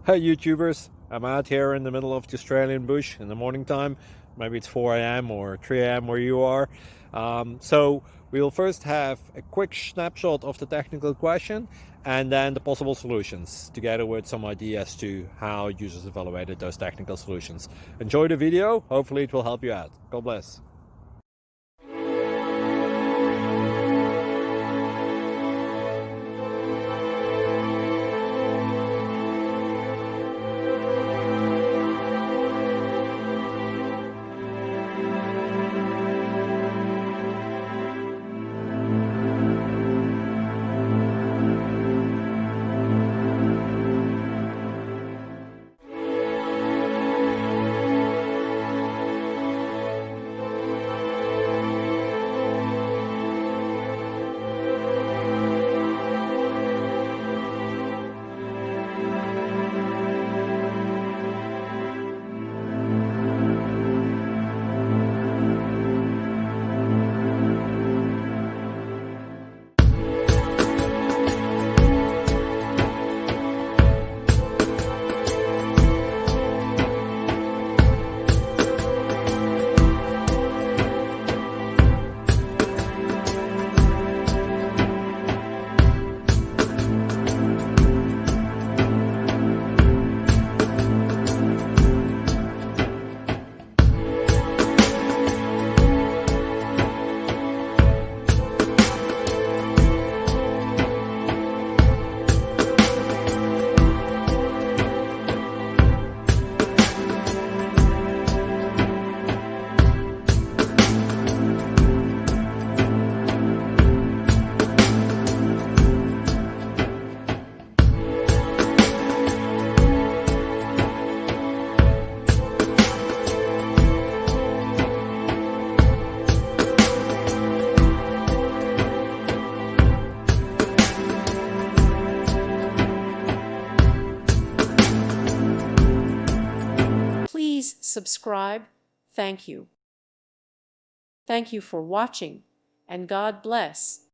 Hey YouTubers, I'm out here in the middle of the Australian bush in the morning time. Maybe it's 4 a.m. or 3 a.m. where you are. So we'll first have a quick snapshot of the technical question and then the possible solutions, together with some ideas to how users evaluated those technical solutions. Enjoy the video, hopefully it will help you out. God bless. Please subscribe. Thank you. Thank you for watching, and God bless.